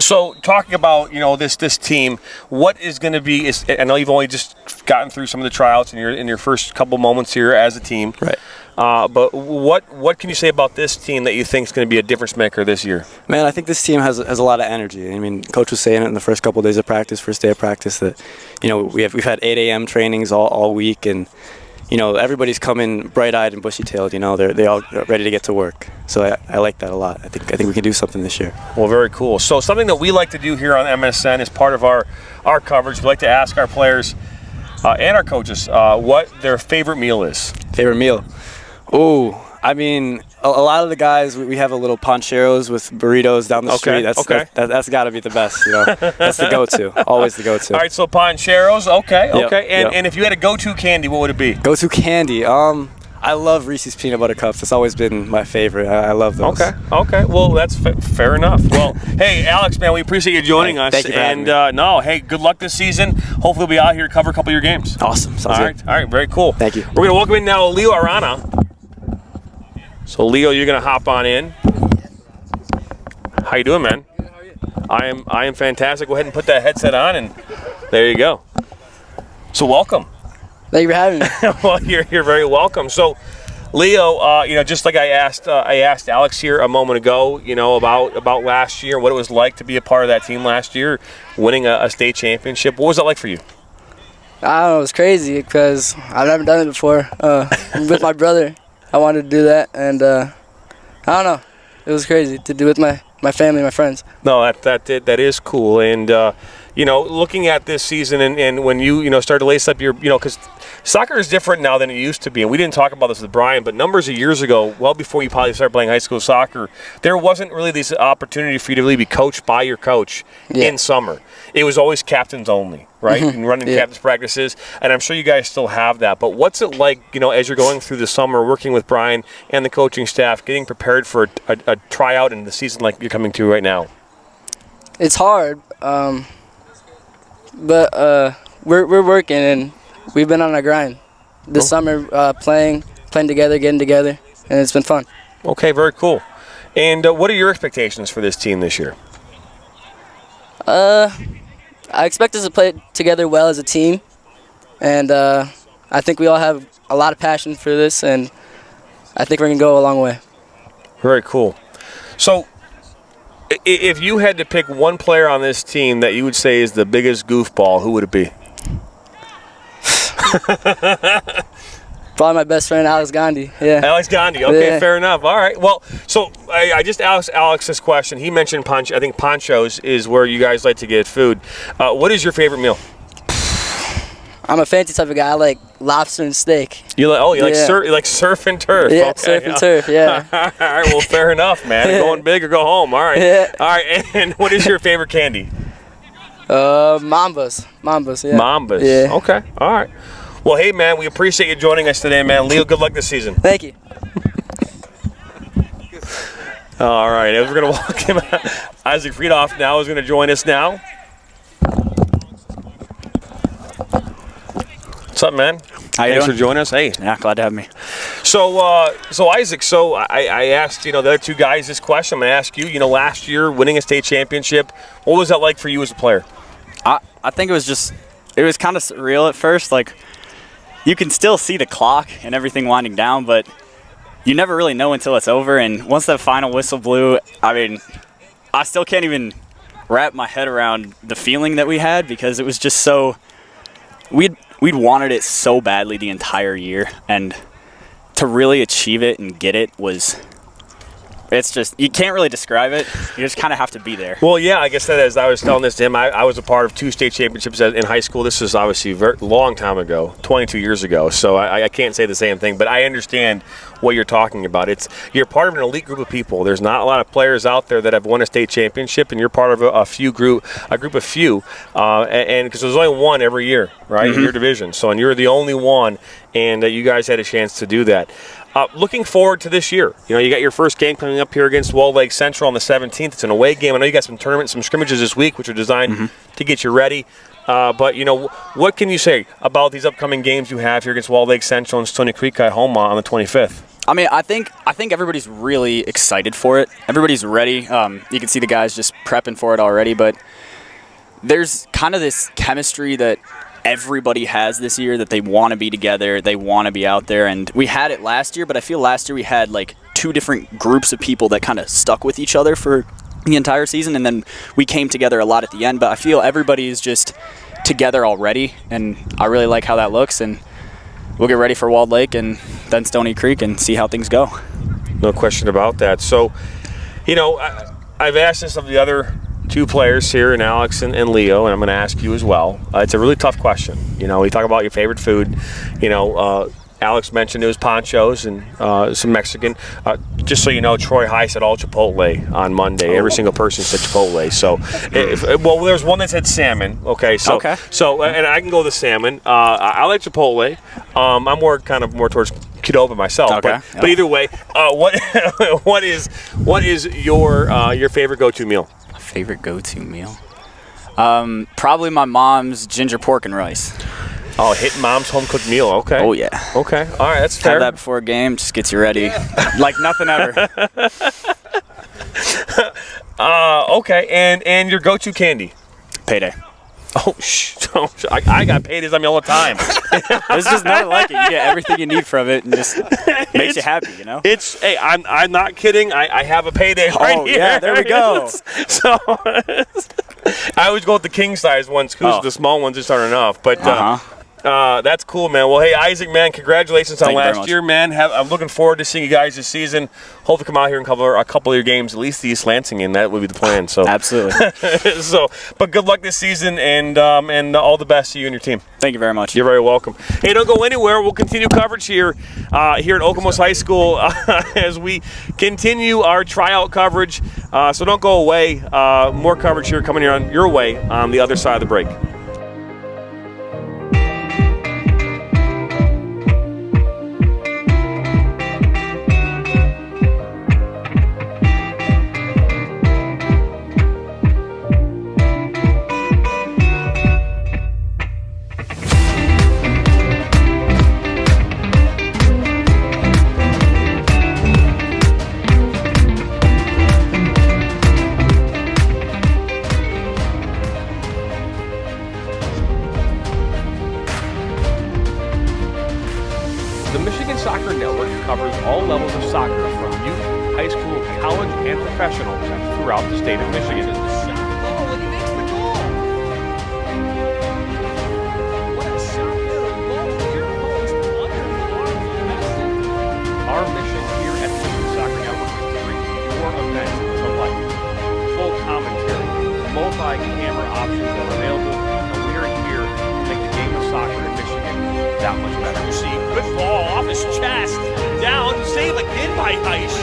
So talking about, you know, this team, what is going to be, I know you've only just gotten through some of the tryouts in your first couple moments here as a team. Right. But what can you say about this team that you think is going to be a difference maker this year? Man, I think this team has a lot of energy. I mean, Coach was saying it in the first couple of days of practice, first day of practice, that, you know, we've had 8 a.m. trainings all week, and, you know, everybody's coming bright-eyed and bushy-tailed. You know, they all ready to get to work. So I like that a lot. I think we can do something this year. Well, very cool. So something that we like to do here on MSN as part of our coverage, we like to ask our players and our coaches what their favorite meal is. Favorite meal? Oh, I mean, a lot of the guys, we have a little pancheros with burritos down the street. That's got to be the best, you know. That's the go-to, always the go-to. All right, so pancheros, okay. Yep. And if you had a go-to candy, what would it be? Go-to candy, I love Reese's peanut butter cups. It's always been my favorite. I love those. Okay. Well, that's fair enough. Well, hey, Alex, man, we appreciate you joining us. Thank you for having me. Hey, good luck this season. Hopefully we'll be out here to cover a couple of your games. Awesome. Sounds good. All right, very cool. Thank you. We're going to welcome in now Leo Arana. So, Leo, you're going to hop on in. How you doing, man? Good, how are you? I am fantastic. Go ahead and put that headset on, and there you go. So, welcome. Thank you for having me. Well, you're very welcome. So, Leo, you know, just like I asked Alex here a moment ago, you know, about last year, what it was like to be a part of that team last year, winning a state championship. What was that like for you? I don't know, it was crazy because I've never done it before. With my brother, I wanted to do that, and I don't know, it was crazy to do with my family, my friends. No, that is cool, and you know, looking at this season and when you start to lace up your, you know, because soccer is different now than it used to be, and we didn't talk about this with Brian, but numbers of years ago, well before you probably started playing high school soccer, there wasn't really this opportunity for you to really be coached by your coach in summer. It was always captains only, right? And running captains practices, and I'm sure you guys still have that. But what's it like, you know, as you're going through the summer, working with Brian and the coaching staff, getting prepared for a tryout in the season like you're coming to right now? It's hard, but we're working, and we've been on a grind this summer, playing together, getting together, and it's been fun. Okay, very cool. And what are your expectations for this team this year? I expect us to play together well as a team, and I think we all have a lot of passion for this, and I think we're going to go a long way. Very cool. So, if you had to pick one player on this team that you would say is the biggest goofball, who would it be? Probably my best friend, Alex Gandhi. Yeah. Alex Gandhi. Okay, fair enough. All right. Well, so I just asked Alex this question. He mentioned I think Pancho's is where you guys like to get food. What is your favorite meal? I'm a fancy type of guy. I like lobster and steak. You like surf and turf. Yeah, okay, surf and turf. Yeah. All right. Well, fair enough, man. Going big or go home. All right. Yeah. All right. And what is your favorite candy? Mambas. Yeah. Mambas. Yeah. Okay. All right. Well, hey, man, we appreciate you joining us today, man. Leo, good luck this season. Thank you. All right, we're going to walk him out. Isaac Friedoff now is going to join us now. What's up, man? How you Thanks doing? for joining us. Hey. Yeah, glad to have me. So Isaac, I asked, the other two guys this question. I'm going to ask you, last year winning a state championship, what was that like for you as a player? I think it was kind of surreal at first. Like, you can still see the clock and everything winding down, but you never really know until it's over. And once that final whistle blew, I mean, I still can't even wrap my head around the feeling that we had, because it was just so we'd wanted it so badly the entire year, and to really achieve it and get it it's just, you can't really describe it. You just kind of have to be there. Well, yeah, I guess that as I was telling this to him, I was a part of 2 state championships in high school. This is obviously a very long time ago, 22 years ago. So I can't say the same thing, but I understand what you're talking about. You're part of an elite group of people. There's not a lot of players out there that have won a state championship, and you're part of a group of few, and because there's only one every year, right, in your division. So, and you're the only one, and you guys had a chance to do that. Looking forward to this year. You got your first game coming up here against Walled Lake Central on the 17th. It's an away game. I know you got some tournaments, some scrimmages this week, which are designed to get you ready. But, what can you say about these upcoming games you have here against Walled Lake Central and Stony Creek at home on the 25th? I mean, I think everybody's really excited for it. Everybody's ready. You can see the guys just prepping for it already. But there's kind of this chemistry that everybody has this year, that they want to be together, they want to be out there. And we had it last year, but I feel last year we had like 2 different groups of people that kind of stuck with each other for the entire season, and then we came together a lot at the end. But I feel everybody is just together already, and I really like how that looks. And we'll get ready for Walled Lake and then Stony Creek and see how things go. No question about that. So, I've asked this of the other 2 players here, and Alex and Leo, and I'm going to ask you as well. It's a really tough question. We talk about your favorite food. Alex mentioned it was ponchos and some Mexican. Just so you know, Troy High said all Chipotle on Monday. Every single person said Chipotle. So, there's one that said salmon. Okay, so and I can go the salmon. I like Chipotle. I'm more towards Qdoba myself. Okay. But either way, what is your favorite go-to meal? Favorite go-to meal? Probably my mom's ginger pork and rice. Oh, hit mom's home-cooked meal. Okay. Oh, yeah. Okay. All right, that's fair. Have that before a game, just gets you ready. Like nothing ever. Okay, and your go-to candy? Payday. Oh, I got paydays on me all the time. There's just nothing like it. You get everything you need from it, and just makes you happy, Hey, I'm not kidding. I have a payday right here. Yeah, there we go. So I always go with the king size ones because the small ones just aren't enough. But that's cool, man. Well, hey, Isaac, man, congratulations on last year, man. I'm looking forward to seeing you guys this season. Hopefully come out here and cover a couple of your games, at least the East Lansing game. That would be the plan. So absolutely. But good luck this season, and all the best to you and your team. Thank you very much. You're very welcome. Hey, don't go anywhere. We'll continue coverage here at Okemos High School as we continue our tryout coverage. So don't go away. More coverage here coming your way on the other side of the break. Soccer Network covers all levels of soccer from youth, high school, college, and professional throughout the state of Michigan. Our mission here at the Michigan Soccer Network is to bring your event to life. Full commentary, multi-camera options are available, and we are here to make the game of soccer in Michigan that much better. You see, good ball off his chest, down, save again by Heisch.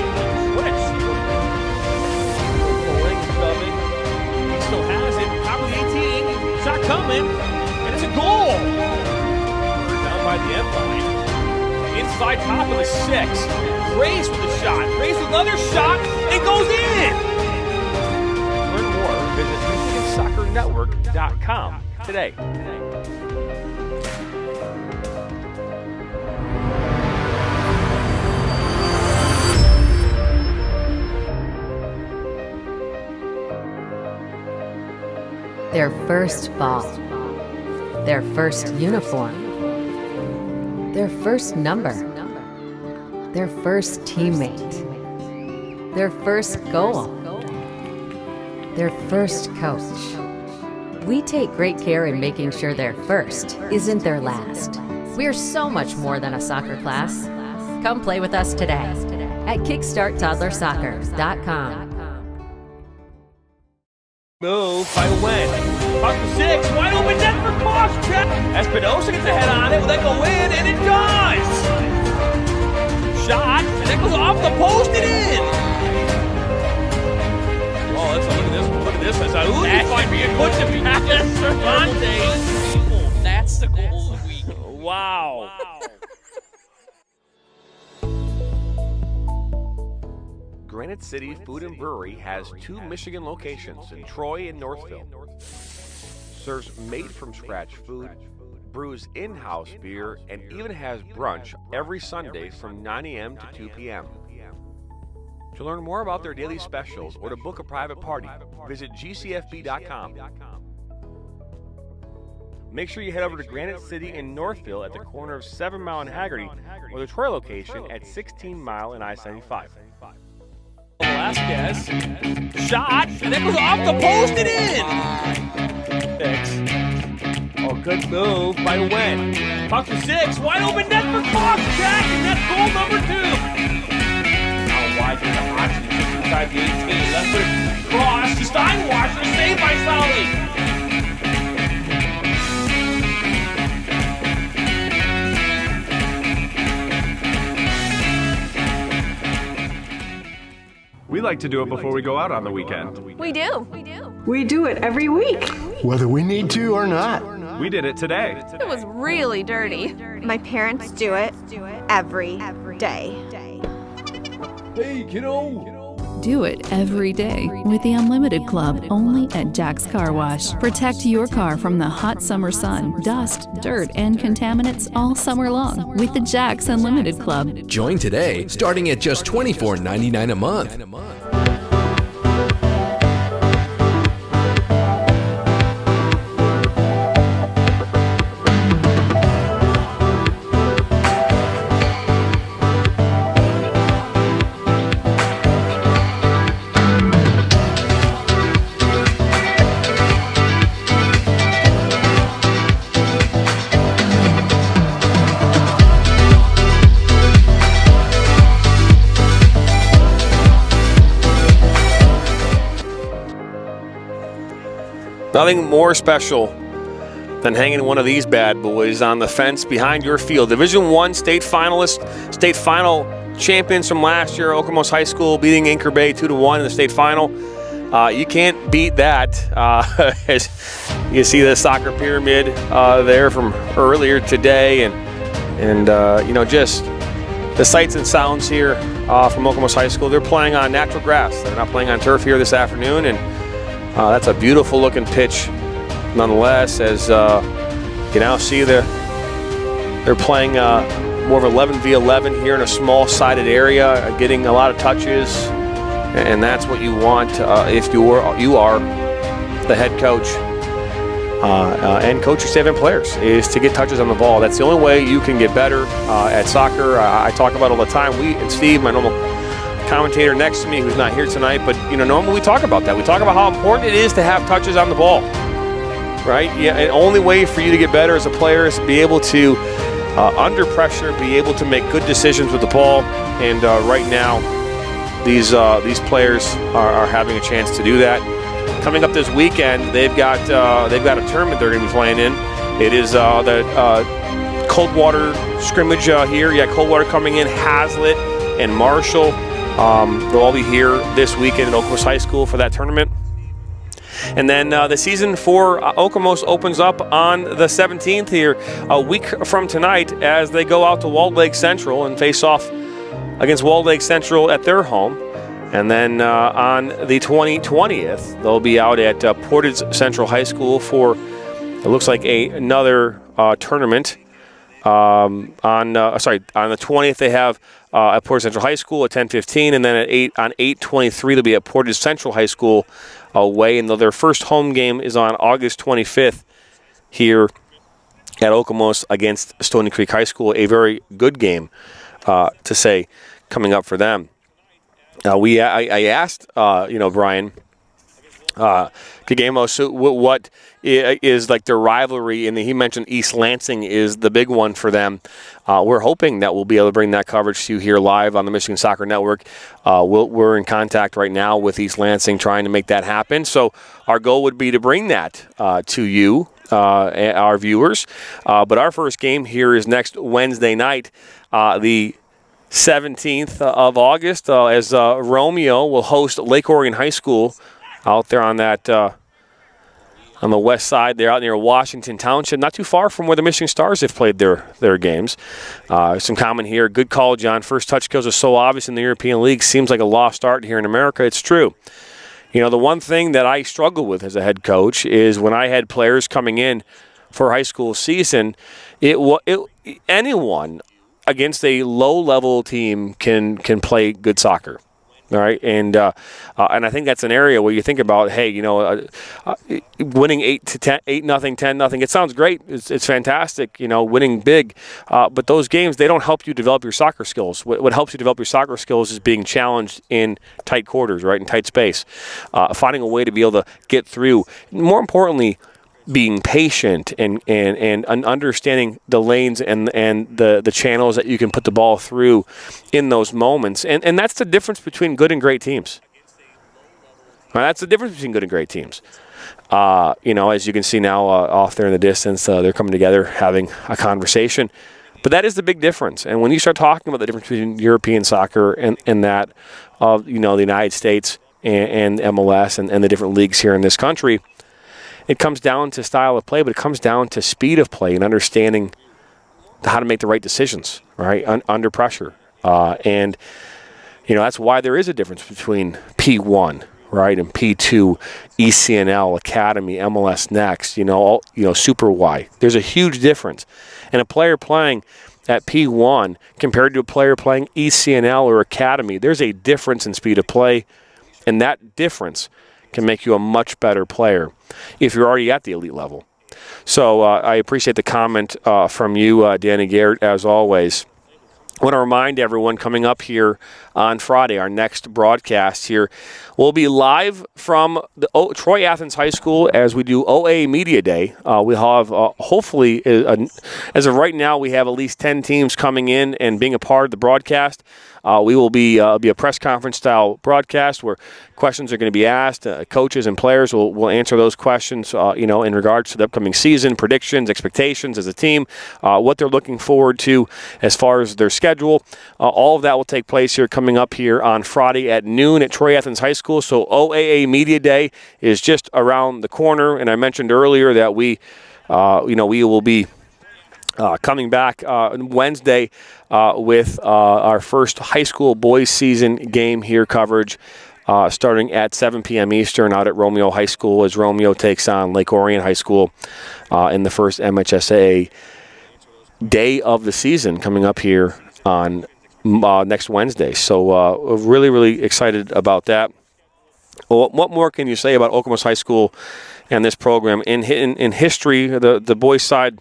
What a pulling, shoving. He still has it, top of the 18, shot coming, and it's a goal. Down by the end line. Inside top of the 6. Grace with the shot. Grace with another shot. It goes in. Learn more. Visit MichiganSoccerNetwork.com today. Their first ball. Their first uniform. Their first number. Their first teammate. Their first goal. Their first coach. We take great care in making sure their first isn't their last. We're so much more than a soccer class. Come play with us today at kickstarttoddlersoccer.com. Move by Wen. Up to 6. Wide open net for Koscheck. Espinosa gets a head on it. Will that go in? And it does. Shot. And that goes off the post and in. Oh, look at this one. Look at this one. Ooh, that might be a good pass. That's the goal of the week. Wow. Granite City Food and Brewery has 2 Michigan locations in Troy and Northville. Serves made-from-scratch food, brews in-house beer, and even has brunch every Sunday from 9 a.m. to 2 p.m. To learn more about their daily specials or to book a private party, visit gcfb.com. Make sure you head over to Granite City in Northville at the corner of 7 Mile and Haggerty, or the Troy location at 16 Mile and I-75. Velasquez, shot, and that goes off the post and in. 6. Oh, good move by Wen. Puck to 6, wide open net for Koscheck, and that's goal number 2. Now wide to the option, just inside the 18. Left foot cross to Steinwasser, saved by Solly. We like to do it before we go out on the weekend. We do. We do it every week. Whether we need to or not. We did it today. It was really dirty. My parents do it every day. Hey, kiddo! Do it every day with the Unlimited Club only at Jack's Car Wash. Protect your car from the hot summer sun, dust, dirt, and contaminants all summer long with the Jack's Unlimited Club. Join today, starting at just $24.99 a month. Nothing more special than hanging one of these bad boys on the fence behind your field. Division I state finalists, state final champions from last year, Okemos High School beating Anchor Bay 2-1 in the state final. You can't beat that. As you see the soccer pyramid there from earlier today, and you know, just the sights and sounds here from Okemos High School. They're playing on natural grass. They're not playing on turf here this afternoon, and that's a beautiful looking pitch nonetheless, as you now see they're playing more of 11v11 here in a small sided area, getting a lot of touches, and that's what you want if you are the head coach and coach your 7 players, is to get touches on the ball. That's the only way you can get better at soccer. I talk about all the time. We and Steve, my normal commentator next to me, who's not here tonight, but you know, normally we talk about that. We talk about how important it is to have touches on the ball, right? Yeah, the only way for you to get better as a player is to be able to, under pressure, be able to make good decisions with the ball. And right now, these players are having a chance to do that. Coming up this weekend, they've got a tournament they're going to be playing in. It is the Coldwater scrimmage here. Yeah, Coldwater coming in, Hazlitt and Marshall. They'll all be here this weekend at Okemos High School for that tournament. And then the season for Okemos opens up on the 17th here, a week from tonight, as they go out to Walled Lake Central and face off against Walled Lake Central at their home. And then on the 20th, they'll be out at Portage Central High School for, it looks like, another tournament on the 20th they have at Portage Central High School at 10:15, and then on 8:23 they'll be at Portage Central High School away. And their first home game is on August 25th here at Okemos against Stony Creek High School. A very good game, to say, coming up for them. I asked Brian Okemos what is like their rivalry, and he mentioned East Lansing is the big one for them. We're hoping that we'll be able to bring that coverage to you here live on the Michigan Soccer Network. We're in contact right now with East Lansing trying to make that happen. So our goal would be to bring that to you, our viewers. But our first game here is next Wednesday night, the 17th of August, as Romeo will host Lake Orion High School out there on that on the west side. They're out near Washington Township, not too far from where the Michigan Stars have played their games. Some comment here. Good call, John. First touch kills are so obvious in the European League. Seems like a lost art here in America. It's true. The one thing that I struggle with as a head coach is when I had players coming in for a high school season, anyone against a low-level team can play good soccer. All right, and I think that's an area where you think about, hey, winning 8-0, 10-0. It sounds great. It's fantastic, winning big. But those games, they don't help you develop your soccer skills. What helps you develop your soccer skills is being challenged in tight quarters, right, in tight space, finding a way to be able to get through. More importantly, being patient and understanding the lanes and the channels that you can put the ball through in those moments. And that's the difference between good and great teams. That's the difference between good and great teams. As you can see now off there in the distance, they're coming together, having a conversation. But that is the big difference. And when you start talking about the difference between European soccer and that of, the United States and MLS and the different leagues here in this country, it comes down to style of play, but it comes down to speed of play and understanding how to make the right decisions, right, under pressure. And that's why there is a difference between P1, right, and P2, ECNL, Academy, MLS Next, Super Y. There's a huge difference. And a player playing at P1 compared to a player playing ECNL or Academy, there's a difference in speed of play, and that difference can make you a much better player if you're already at the elite level. So I appreciate the comment from you, Danny Garrett, as always. I want to remind everyone coming up here on Friday, our next broadcast here, we'll be live from the Troy Athens High School as we do OA Media Day. We'll have, hopefully, as of right now, we have at least 10 teams coming in and being a part of the broadcast. We will be a press conference style broadcast where questions are going to be asked. Coaches and players will answer those questions, in regards to the upcoming season, predictions, expectations as a team, what they're looking forward to as far as their schedule. All of that will take place here coming up here on Friday at noon at Troy Athens High School. So OAA Media Day is just around the corner, and I mentioned earlier that we will be coming back Wednesday with our first high school boys season game here coverage starting at 7 p.m. Eastern out at Romeo High School as Romeo takes on Lake Orion High School in the first MHSAA day of the season coming up here on next Wednesday. So really, really excited about that. Well, what more can you say about Okemos High School and this program? In history, the boys' side,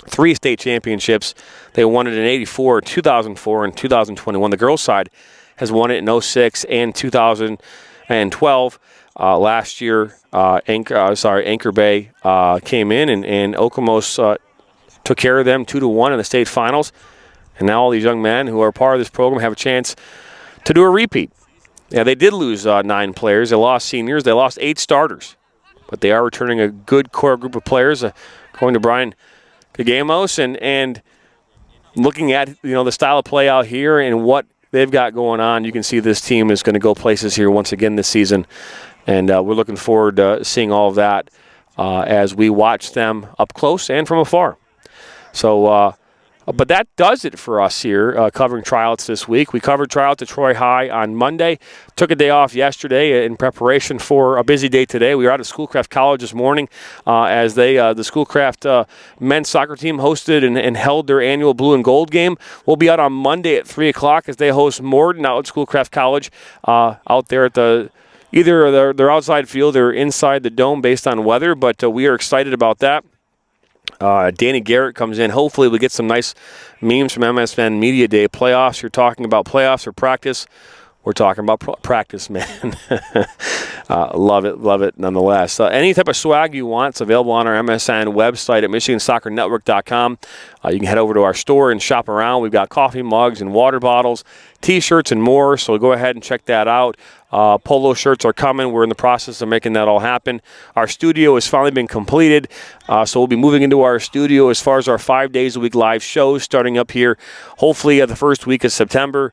3 state championships. They won it in 84, 2004, and 2021. The girls' side has won it in 06 and 2012. Last year, Anchor Bay came in, and Okemos took care of them 2-1 in the state finals. And now all these young men who are part of this program have a chance to do a repeat. Yeah, they did lose 9 players. They lost seniors. They lost 8 starters. But they are returning a good core group of players, according to Brian Okemos, and looking at the style of play out here and what they've got going on, you can see this team is going to go places here once again this season, and we're looking forward to seeing all of that as we watch them up close and from afar. So But that does it for us here covering tryouts this week. We covered tryouts at Troy High on Monday. Took a day off yesterday in preparation for a busy day today. We were out at Schoolcraft College this morning as the Schoolcraft men's soccer team hosted and held their annual blue and gold game. We'll be out on Monday at 3 o'clock as they host Morden out at Schoolcraft College out there at either their outside field or inside the dome based on weather, but we are excited about that. Danny Garrett comes in. Hopefully we get some nice memes from MSN Media Day. Playoffs, you're talking about playoffs or practice? We're talking about practice, man. Love it nonetheless. Any type of swag you want, it's available on our MSN website at MichiganSoccerNetwork.com. You can head over to our store and shop around. We've got coffee mugs and water bottles, T-shirts and more, so go ahead and check that out. Polo shirts are coming. We're in the process of making that all happen. Our studio has finally been completed, so we'll be moving into our studio as far as our 5 days a week live shows starting up here, hopefully the first week of September.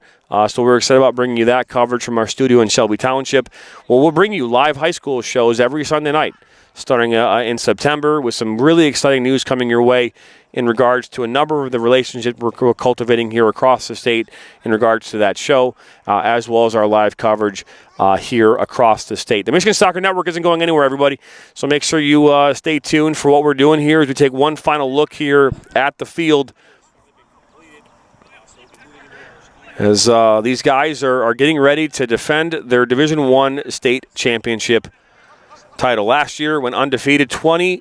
So we're excited about bringing you that coverage from our studio in Shelby Township. Well, we'll bring you live high school shows every Sunday night starting in September with some really exciting news coming your way in regards to a number of the relationships we're cultivating here across the state in regards to that show, as well as our live coverage here across the state. The Michigan Soccer Network isn't going anywhere, everybody, so make sure you stay tuned for what we're doing here as we take one final look here at the field as these guys are getting ready to defend their Division I state championship title. Last year went undefeated, 20-0-4,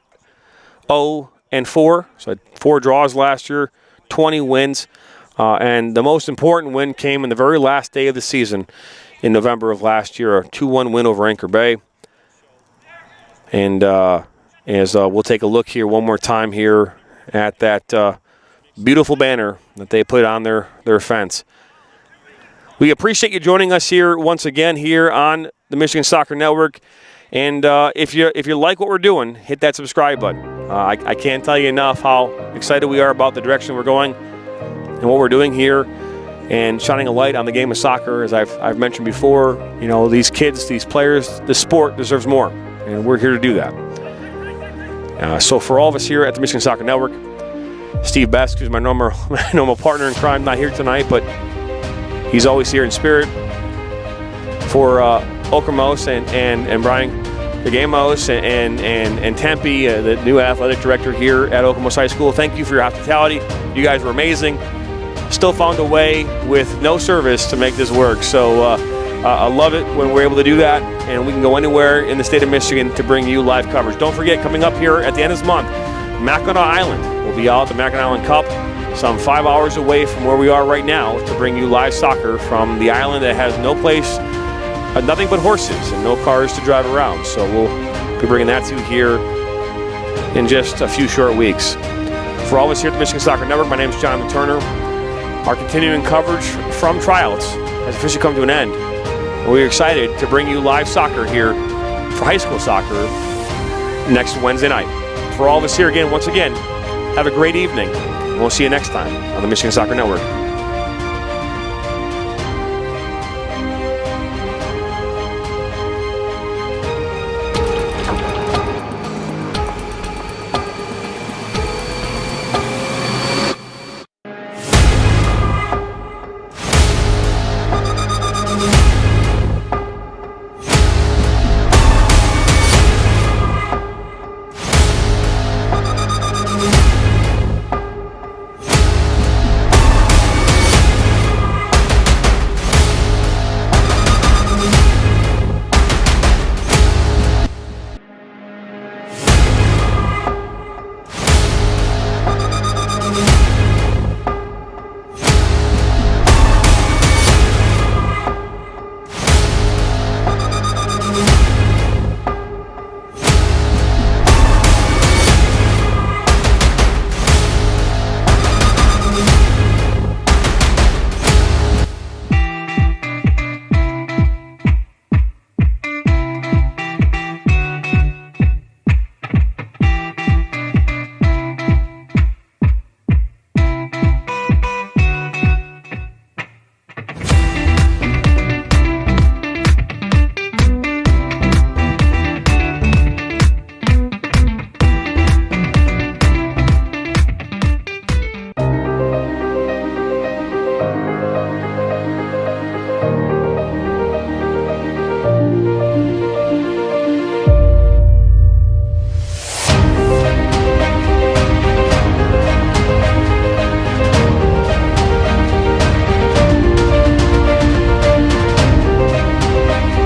so had 4 draws last year, 20 wins, and the most important win came in the very last day of the season in November of last year, a 2-1 win over Anchor Bay. And as we'll take a look here one more time here at that beautiful banner that they put on their fence. We appreciate you joining us here once again here on the Michigan Soccer Network. And if you like what we're doing, hit that subscribe button. I can't tell you enough how excited we are about the direction we're going and what we're doing here and shining a light on the game of soccer. As I've mentioned before, you know, these kids, these players, the sport deserves more, and we're here to do that. So for all of us here at the Michigan Soccer Network, Steve Besk, who's my normal partner in crime, not here tonight, but he's always here in spirit. For Okemos and Brian Tryouts-Okemos and Tempe, the new athletic director here at Okemos High School, thank you for your hospitality. You guys were amazing. Still found a way with no service to make this work. So I love it when we're able to do that, and we can go anywhere in the state of Michigan to bring you live coverage. Don't forget, coming up here at the end of this month, Mackinac Island will be out at the Mackinac Island Cup, some 5 hours away from where we are right now, to bring you live soccer from the island that has no place, nothing but horses and no cars to drive around. So we'll be bringing that to you here in just a few short weeks. For all of us here at the Michigan Soccer Network, my name is Jonathan Turner. Our continuing coverage from tryouts has officially come to an end. We're excited to bring you live soccer here for high school soccer next Wednesday night. For all of us here again, once again, have a great evening. And we'll see you next time on the Michigan Soccer Network.